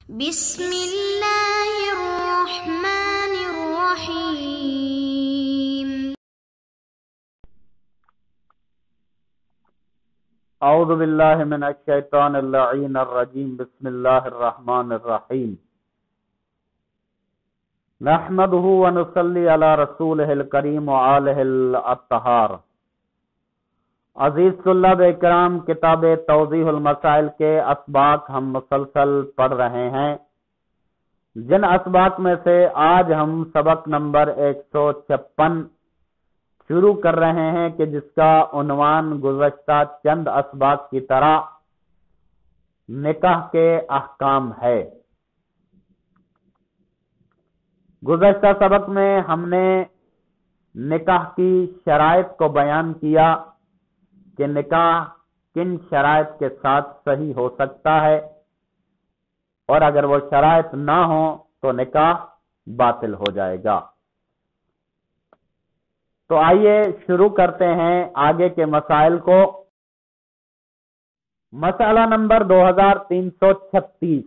بسم اللہ الرحمن الرحیم۔ اعوذ باللہ من الشیطان اللعین الرجیم، بسم اللہ الرحمن الرحیم۔ نحمدہ ونصلی علی رسولہ الکریم وآلہ الاطہار۔ عزیز طلاب اکرام، کتاب توضیح المسائل کے اسباق ہم مسلسل پڑھ رہے ہیں، جن اسباق میں سے آج ہم سبق نمبر 156 شروع کر رہے ہیں کہ جس کا عنوان گزشتہ چند اسباق کی طرح نکاح کے احکام ہے۔ گزشتہ سبق میں ہم نے نکاح کی شرائط کو بیان کیا کہ نکاح کن شرائط کے ساتھ صحیح ہو سکتا ہے، اور اگر وہ شرائط نہ ہو تو نکاح باطل ہو جائے گا۔ تو آئیے شروع کرتے ہیں آگے کے مسائل کو۔ مسئلہ نمبر 2336،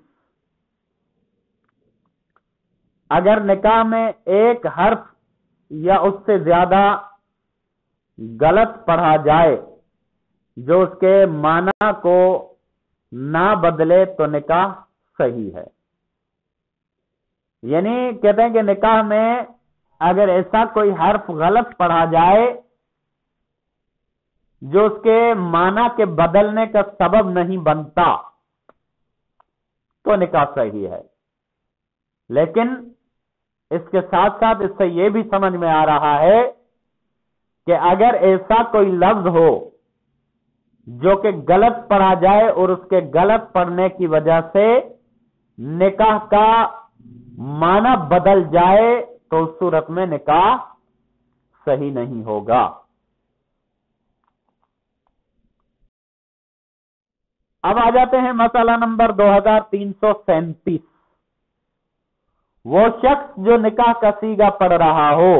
اگر نکاح میں ایک حرف یا اس سے زیادہ غلط پڑھا جائے جو اس کے معنی کو نہ بدلے تو نکاح صحیح ہے۔ یعنی کہتے ہیں کہ نکاح میں اگر ایسا کوئی حرف غلط پڑھا جائے جو اس کے معنی کے بدلنے کا سبب نہیں بنتا تو نکاح صحیح ہے، لیکن اس کے ساتھ ساتھ اس سے یہ بھی سمجھ میں آ رہا ہے کہ اگر ایسا کوئی لفظ ہو جو کہ غلط پڑھا جائے اور اس کے غلط پڑھنے کی وجہ سے نکاح کا معنی بدل جائے تو اس صورت میں نکاح صحیح نہیں ہوگا۔ اب آ جاتے ہیں مسئلہ نمبر 2337۔ وہ شخص جو نکاح کا صیغہ پڑھ رہا ہو،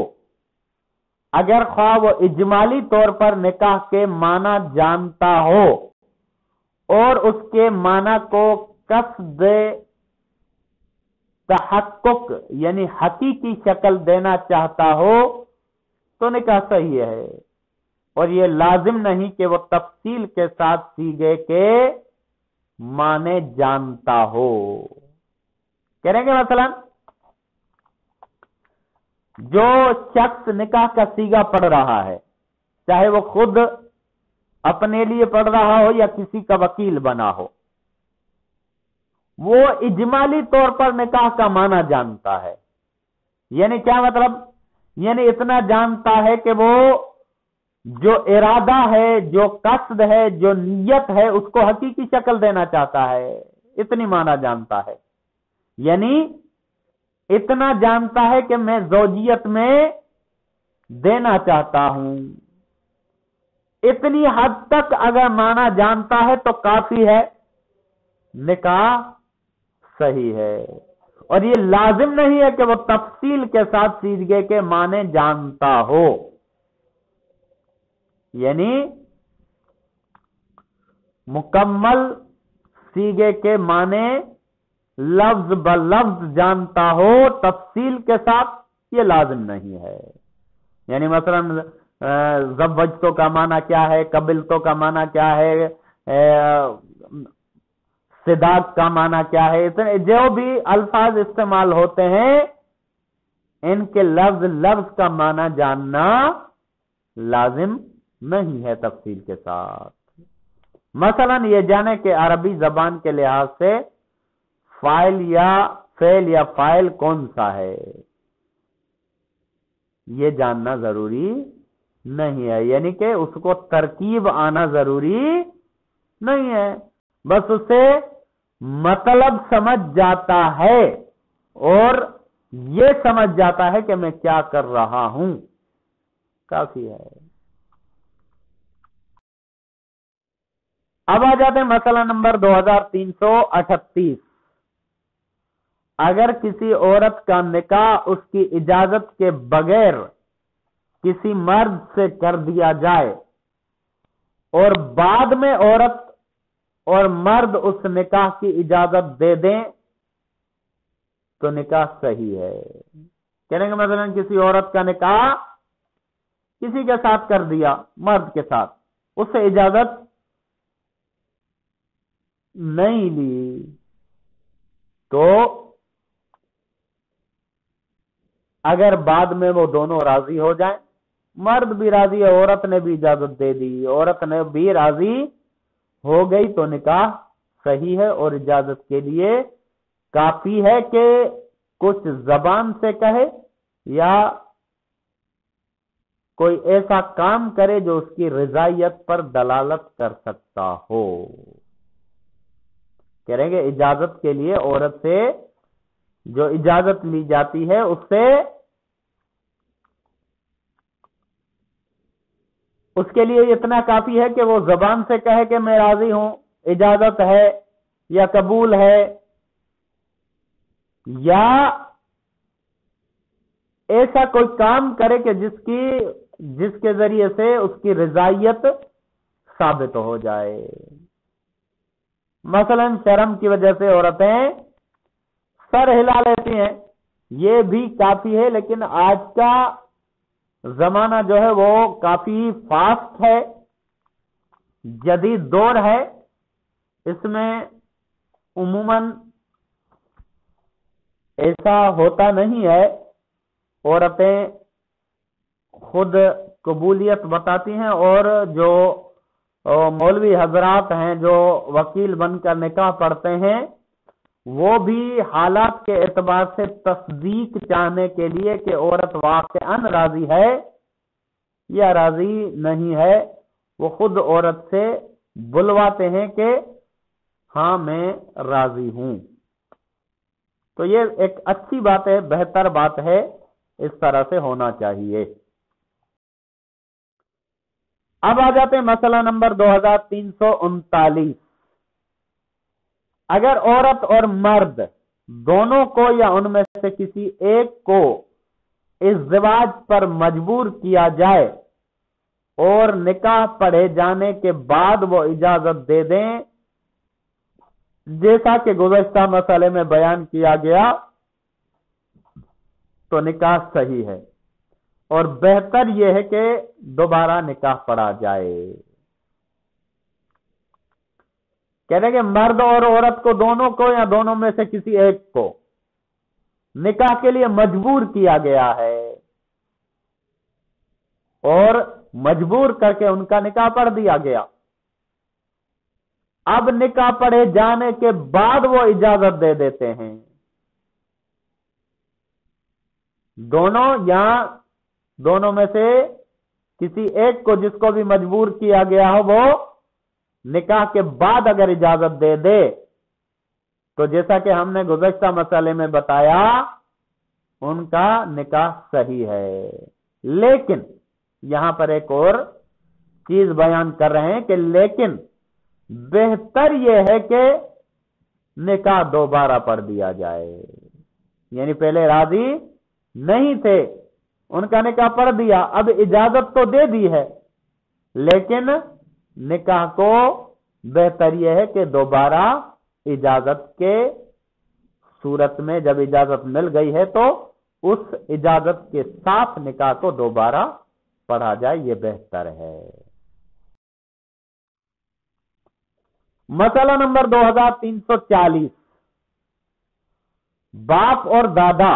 اگر خواہ وہ اجمالی طور پر نکاح کے معنی جانتا ہو اور اس کے معنی کو قصد تحقق یعنی حقیقی شکل دینا چاہتا ہو تو نکاح صحیح ہے، اور یہ لازم نہیں کہ وہ تفصیل کے ساتھ صیغے کے معنی جانتا ہو۔ کہہ رہے ہیں مثلا جو شخص نکاح کا صیغہ پڑھ رہا ہے، چاہے وہ خود اپنے لیے پڑھ رہا ہو یا کسی کا وکیل بنا ہو، وہ اجمالی طور پر نکاح کا معنی جانتا ہے۔ یعنی کیا مطلب؟ یعنی اتنا جانتا ہے کہ وہ جو ارادہ ہے، جو قصد ہے، جو نیت ہے، اس کو حقیقی شکل دینا چاہتا ہے، اتنی معنی جانتا ہے۔ یعنی اتنا جانتا ہے کہ میں زوجیت میں دینا چاہتا ہوں، اتنی حد تک اگر معنی جانتا ہے تو کافی ہے، نکاح صحیح ہے، اور یہ لازم نہیں ہے کہ وہ تفصیل کے ساتھ صیغے کے معنی جانتا ہو۔ یعنی مکمل صیغے کے معنی لفظ بلفظ جانتا ہو تفصیل کے ساتھ، یہ لازم نہیں ہے۔ یعنی مثلا زوجتو کا معنی کیا ہے، قبلتو کا معنی کیا ہے، صداق کا معنی کیا ہے، جو بھی الفاظ استعمال ہوتے ہیں ان کے لفظ لفظ کا معنی جاننا لازم نہیں ہے تفصیل کے ساتھ۔ مثلا یہ جانے کہ عربی زبان کے لحاظ سے فاعل یا فعل یا فاعل کون سا ہے، یہ جاننا ضروری نہیں ہے۔ یعنی کہ اس کو ترکیب آنا ضروری نہیں ہے، بس اسے مطلب سمجھ جاتا ہے اور یہ سمجھ جاتا ہے کہ میں کیا کر رہا ہوں، کافی ہے۔ اب آ جاتے ہیں مسئلہ نمبر 2338۔ اگر کسی عورت کا نکاح اس کی اجازت کے بغیر کسی مرد سے کر دیا جائے اور بعد میں عورت اور مرد اس نکاح کی اجازت دے دیں تو نکاح صحیح ہے. کہنے کہ مثلا کسی عورت کا نکاح کسی کے ساتھ کر دیا، مرد کے ساتھ، اس سے اجازت نہیں لی، تو اگر بعد میں وہ دونوں راضی ہو جائیں، مرد بھی راضی ہے، عورت نے بھی اجازت دے دی، عورت نے بھی راضی ہو گئی، تو نکاح صحیح ہے. اور اجازت کے لیے کافی ہے کہ کچھ زبان سے کہے یا کوئی ایسا کام کرے جو اس کی رضائیت پر دلالت کر سکتا ہو. کہہ رہے کہ اجازت کے لیے عورت سے جو اجازت لی جاتی ہے اس کے لیے اتنا کافی ہے کہ وہ زبان سے کہے کہ میں راضی ہوں، اجازت ہے یا قبول ہے، یا ایسا کوئی کام کرے کہ جس کے ذریعے سے اس کی رضائیت ثابت ہو جائے. مثلا شرم کی وجہ سے عورتیں سر ہلا لیتی ہیں، یہ بھی کافی ہے. لیکن آج کا زمانہ جو ہے وہ کافی فاسٹ ہے، جدید دور ہے، اس میں عموماً ایسا ہوتا نہیں ہے. عورتیں خود قبولیت بتاتی ہیں، اور جو مولوی حضرات ہیں جو وکیل بن کر نکاح پڑھتے ہیں، وہ بھی حالات کے اعتبار سے تصدیق چاہنے کے لیے کہ عورت واقعاً راضی ہے یا راضی نہیں ہے، وہ خود عورت سے بلواتے ہیں کہ ہاں میں راضی ہوں. تو یہ ایک اچھی بات ہے، بہتر بات ہے، اس طرح سے ہونا چاہیے. اب آ جاتے ہیں مسئلہ نمبر 2339. اگر عورت اور مرد دونوں کو یا ان میں سے کسی ایک کو ازدواج پر مجبور کیا جائے اور نکاح پڑھے جانے کے بعد وہ اجازت دے دیں، جیسا کہ گزشتہ مسئلے میں بیان کیا گیا، تو نکاح صحیح ہے. اور بہتر یہ ہے کہ دوبارہ نکاح پڑھا جائے. کہتے ہیں کہ مرد اور عورت کو دونوں کو یا دونوں میں سے کسی ایک کو نکاح کے لیے مجبور کیا گیا ہے اور مجبور کر کے ان کا نکاح پڑھ دیا گیا. اب نکاح پڑھے جانے کے بعد وہ اجازت دے دیتے ہیں، دونوں یا دونوں میں سے کسی ایک کو، جس کو بھی مجبور کیا گیا ہو، وہ نکاح کے بعد اگر اجازت دے دے تو جیسا کہ ہم نے گزشتہ مسئلے میں بتایا ان کا نکاح صحیح ہے. لیکن یہاں پر ایک اور چیز بیان کر رہے ہیں کہ لیکن بہتر یہ ہے کہ نکاح دوبارہ پڑھ دیا جائے. یعنی پہلے راضی نہیں تھے، ان کا نکاح پڑھ دیا، اب اجازت تو دے دی ہے، لیکن نکاح کو بہتر یہ ہے کہ دوبارہ اجازت کے صورت میں، جب اجازت مل گئی ہے تو اس اجازت کے ساتھ نکاح کو دوبارہ پڑھا جائے، یہ بہتر ہے. مسئلہ نمبر 2340. باپ اور دادا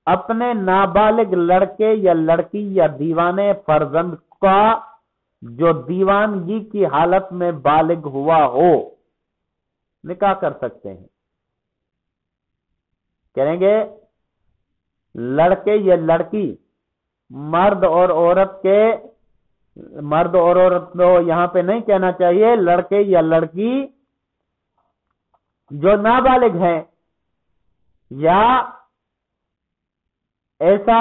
اپنے نابالغ لڑکے یا لڑکی یا دیوانے فرزند کا جو دیوانگی کی حالت میں بالغ ہوا ہو نکاح کر سکتے ہیں. کہیں گے لڑکے یا لڑکی، مرد اور عورت کو یہاں پہ نہیں کہنا چاہیے، لڑکے یا لڑکی جو نابالغ ہیں یا ایسا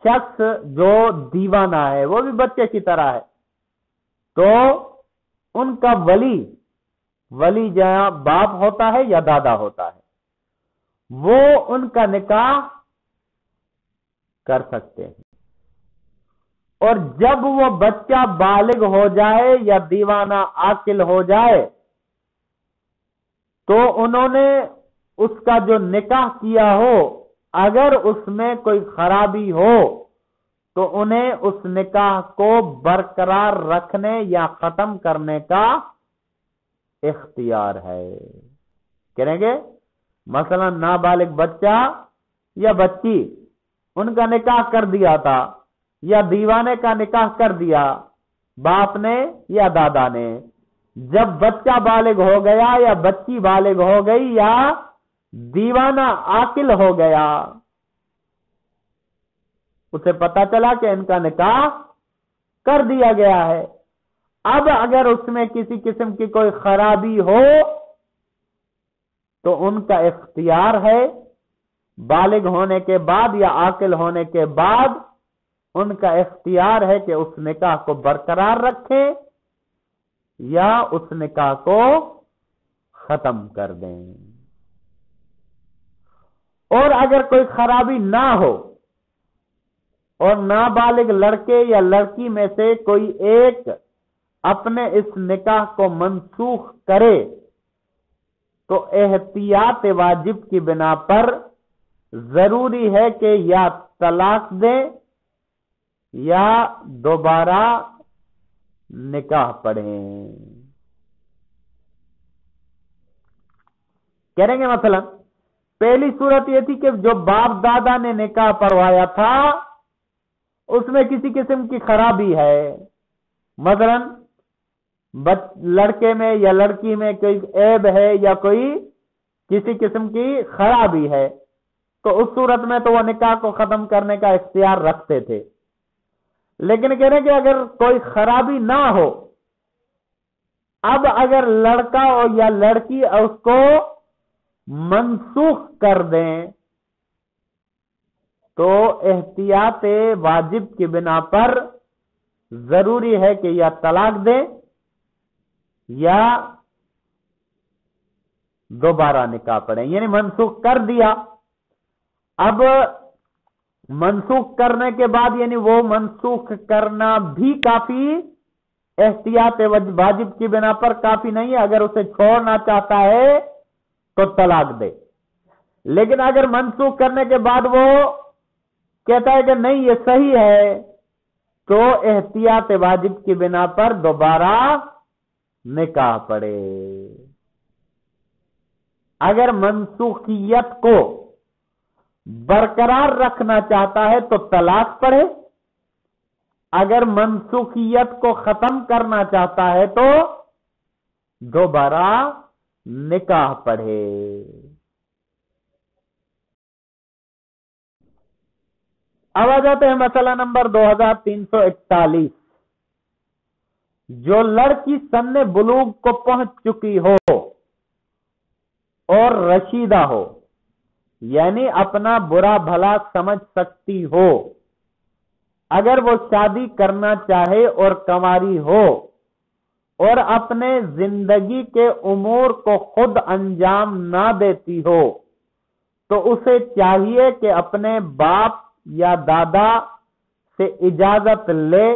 شخص جو دیوانہ ہے، وہ بھی بچے کی طرح ہے، تو ان کا ولی جہاں باپ ہوتا ہے یا دادا ہوتا ہے، وہ ان کا نکاح کر سکتے ہیں. اور جب وہ بچہ بالغ ہو جائے یا دیوانہ عاقل ہو جائے تو انہوں نے اس کا جو نکاح کیا ہو اگر اس میں کوئی خرابی ہو تو انہیں اس نکاح کو برقرار رکھنے یا ختم کرنے کا اختیار ہے. کریں گے مثلا نابالغ بچہ یا بچی ان کا نکاح کر دیا تھا یا دیوانے کا نکاح کر دیا باپ نے یا دادا نے. جب بچہ بالغ ہو گیا یا بچی بالغ ہو گئی یا دیوانہ عاقل ہو گیا اسے پتا چلا کہ ان کا نکاح کر دیا گیا ہے. اب اگر اس میں کسی قسم کی کوئی خرابی ہو تو ان کا اختیار ہے بالغ ہونے کے بعد یا عاقل ہونے کے بعد ان کا اختیار ہے کہ اس نکاح کو برقرار رکھیں یا اس نکاح کو ختم کر دیں. اور اگر کوئی خرابی نہ ہو اور نابالغ لڑکے یا لڑکی میں سے کوئی ایک اپنے اس نکاح کو منسوخ کرے تو احتیاط واجب کی بنا پر ضروری ہے کہ یا طلاق دیں یا دوبارہ نکاح پڑھیں. کریں گے مثلا پہلی صورت یہ تھی کہ جو باپ دادا نے نکاح پڑھوایا تھا اس میں کسی قسم کی خرابی ہے، مثلا لڑکے میں یا لڑکی میں کوئی عیب ہے یا کوئی کسی قسم کی خرابی ہے، تو اس صورت میں تو وہ نکاح کو ختم کرنے کا اختیار رکھتے تھے. لیکن کہہ رہے کہ اگر کوئی خرابی نہ ہو، اب اگر لڑکا ہو یا لڑکی اس کو منسوخ کر دیں تو احتیاط واجب کی بنا پر ضروری ہے کہ یا طلاق دیں یا دوبارہ نکاح پڑھیں. یعنی منسوخ کر دیا، اب منسوخ کرنے کے بعد یعنی وہ منسوخ کرنا بھی کافی احتیاط واجب کی بنا پر کافی نہیں ہے. اگر اسے چھوڑنا چاہتا ہے تو طلاق دے. لیکن اگر منسوخ کرنے کے بعد وہ کہتا ہے کہ نہیں یہ صحیح ہے تو احتیاط واجب کی بنا پر دوبارہ نکاح پڑے. اگر منسوخیت کو برقرار رکھنا چاہتا ہے تو طلاق پڑھے، اگر منسوخیت کو ختم کرنا چاہتا ہے تو دوبارہ نکاح پڑھے. اب آ جاتے ہیں مسئلہ نمبر 2341. جو لڑکی سن بلوغ کو پہنچ چکی ہو اور رشیدہ ہو یعنی اپنا برا بھلا سمجھ سکتی ہو، اگر وہ شادی کرنا چاہے اور کنواری ہو اور اپنے زندگی کے امور کو خود انجام نہ دیتی ہو تو اسے چاہیے کہ اپنے باپ یا دادا سے اجازت لے،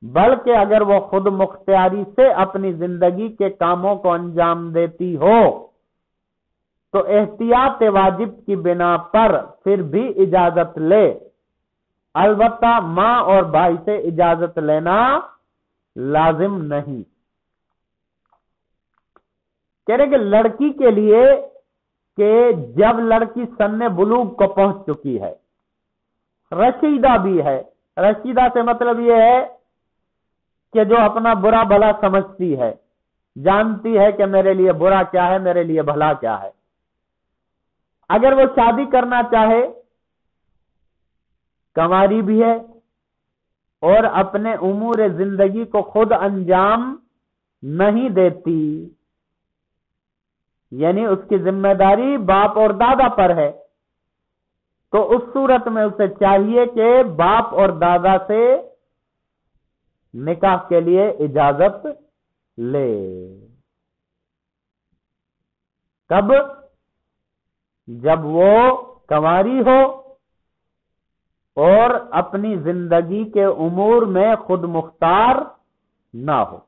بلکہ اگر وہ خود مختاری سے اپنی زندگی کے کاموں کو انجام دیتی ہو تو احتیاط واجب کی بنا پر پھر بھی اجازت لے، البتہ ماں اور بھائی سے اجازت لینا لازم نہیں. کہہ رہے کہ لڑکی کے لیے کہ جب لڑکی سن بلوغ کو پہنچ چکی ہے، رشیدہ بھی ہے، رشیدہ سے مطلب یہ ہے کہ جو اپنا برا بھلا سمجھتی ہے، جانتی ہے کہ میرے لیے برا کیا ہے میرے لیے بھلا کیا ہے، اگر وہ شادی کرنا چاہے، کنواری بھی ہے اور اپنے امور زندگی کو خود انجام نہیں دیتی، یعنی اس کی ذمہ داری باپ اور دادا پر ہے، تو اس صورت میں اسے چاہیے کہ باپ اور دادا سے نکاح کے لیے اجازت لے. کب؟ جب وہ کنواری ہو اور اپنی زندگی کے امور میں خود مختار نہ ہو.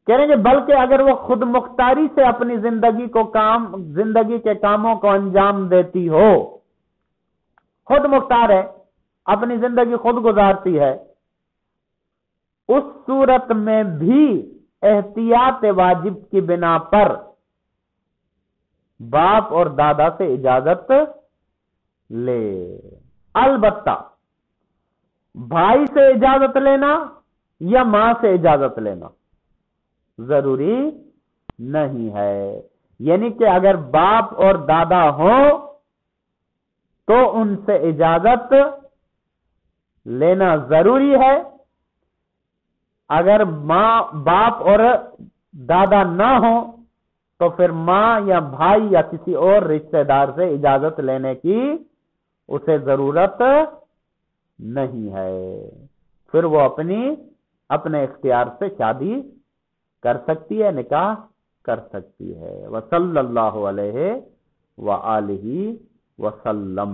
کہہ رہے ہیں بلکہ اگر وہ خود مختاری سے اپنی زندگی کے کاموں کو انجام دیتی ہو، خود مختار ہے، اپنی زندگی خود گزارتی ہے، اس صورت میں بھی احتیاط واجب کی بنا پر باپ اور دادا سے اجازت لے۔ البتہ بھائی سے اجازت لینا یا ماں سے اجازت لینا ضروری نہیں ہے، یعنی کہ اگر باپ اور دادا ہوں تو ان سے اجازت لینا ضروری ہے، اگر باپ اور دادا نہ ہوں تو پھر ماں یا بھائی یا کسی اور رشتہ دار سے اجازت لینے کی اسے ضرورت نہیں ہے، پھر وہ اپنے اختیار سے شادی کر سکتی ہے، نکاح کر سکتی ہے۔ وصلی اللہ علیہ وآلہ وسلم۔